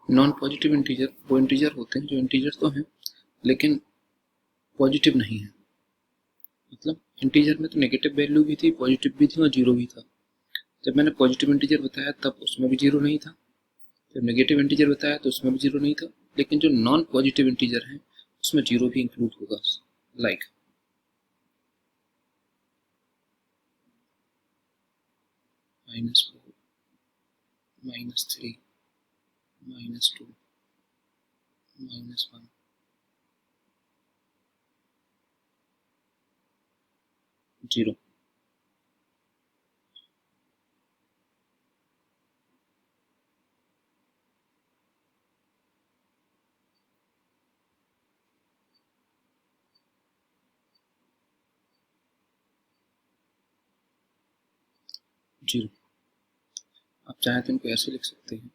Non positive integer वो integer होते हैं जो इंटीजर तो हैं लेकिन पॉजिटिव नहीं है। मतलब इंटीजर में तो नेगेटिव वैल्यू भी थी, पॉजिटिव भी थी और जीरो भी था। जब मैंने पॉजिटिव इंटीजर बताया तब उसमें भी जीरो नहीं था, जब नेगेटिव इंटीजर बताया तो उसमें भी जीरो नहीं था। लेकिन जो नॉन पॉजिटिव इंटीजर है उसमें जीरो भी इंक्लूड होगा, लाइक -4, -3, -2, -1, 0। जीरो। आप चाहें तो इनको ऐसे लिख सकते हैं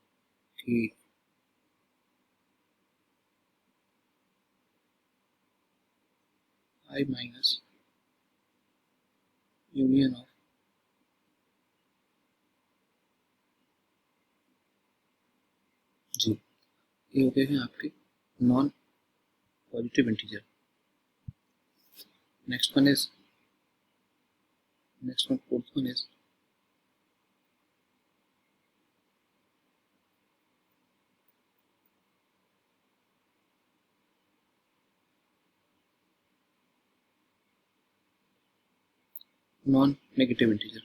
कि I minus union of zero, ये हो गए हैं आपके non positive integer. Next one, fourth one is non negative integer.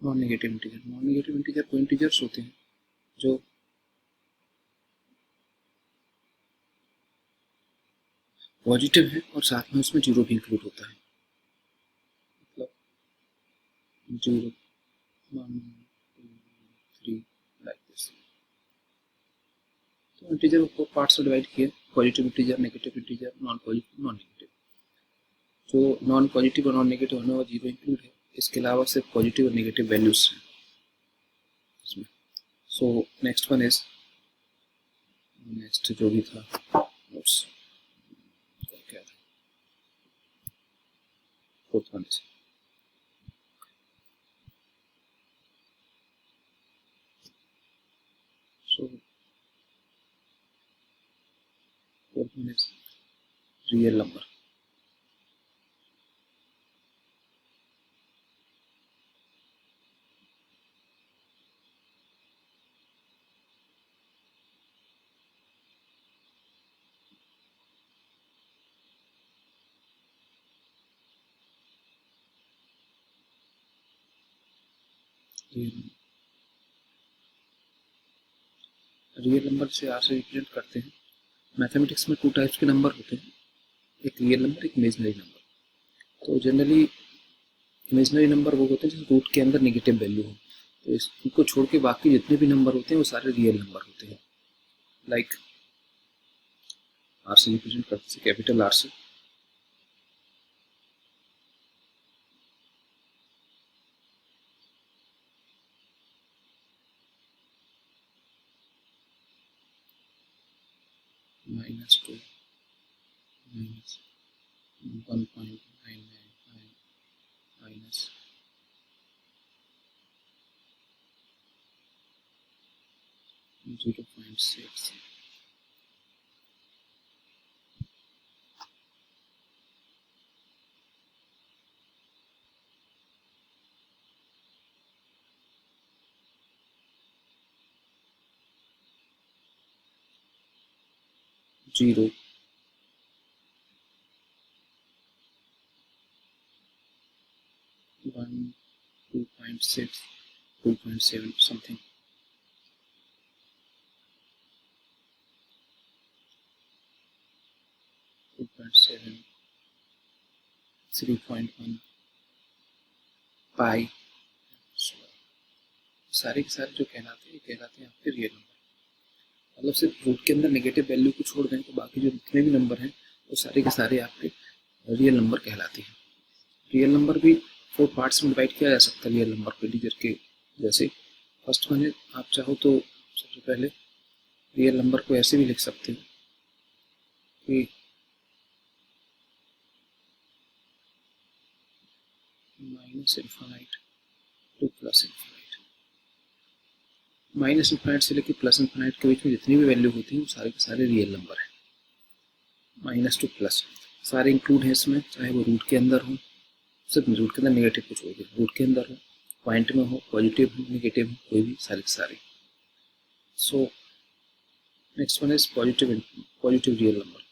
Non negative integer वो इंटीजर्स होते हैं जो पॉजिटिव है और साथ में उसमें जीरो भी इंक्लूड होता है। मतलब 0, 1, 2, 3 लाइक दिस। तो इंटीजर को पार्ट्स में डिवाइड किए, positive integer, negative integer, non positive, non negative. जो नॉन पॉजिटिव और नॉन नेगेटिव होने वाला जीरो इंक्लूड है, इसके अलावा सिर्फ पॉजिटिव और नेगेटिव वैल्यूज हैं इसमें। So next one is, next जो भी था नोट्स क्या था, fourth one is fourth one is real number. Real number से आर से रिप्रेजेंट करते हैं। मैथमेटिक्स में टू टाइप्स के नंबर होते हैं, एक रियल नंबर, एक इमेजिनरी नंबर। तो जनरली इमेजिनरी नंबर वो होते हैं जिस रूट के अंदर नेगेटिव वैल्यू हो, तो इनको छोड़ के बाकी जितने भी नंबर होते हैं वो सारे रियल नंबर होते हैं। लाइक आर से रिप्रेजेंट करते हैं, कैपिटल आर से -2, -1.999, माइनस 0.6, जीरो, 1, 2.6, 2.7 something, 2.7, 3.1, पाई। सारे के सारे जो कहलाते हैं आपके रियल नंबर। मतलब सिर्फ रूट के अंदर नेगेटिव वैल्यू को छोड़ दें तो बाकी जो जितने भी नंबर हैं वो सारे के सारे आपके रियल नंबर कहलाती है। रियल नंबर भी 4 पार्ट्स में डिवाइड किया जा सकता है रियल नंबर को इंटीजर के जैसे। फर्स्ट वन है, आप चाहो तो सबसे पहले रियल नंबर को ऐसे भी लिख सकते हो कि minus infinite two plus infinite. Minus infinite से लेकर प्लस इन्फाइनाइट के बीच में जितनी भी वैल्यू होती है वो सारे के सारे रियल नंबर है। माइनस टू प्लस सारे इंक्लूड हैं इसमें, चाहे वो रूट के अंदर हो, सिर्फ रूट के अंदर नेगेटिव कुछ होगी, रूट के अंदर हो, पॉइंट में हो, पॉजिटिव हो, नेगेटिव हो, कोई भी सारे के सारे। So next one is positive real number.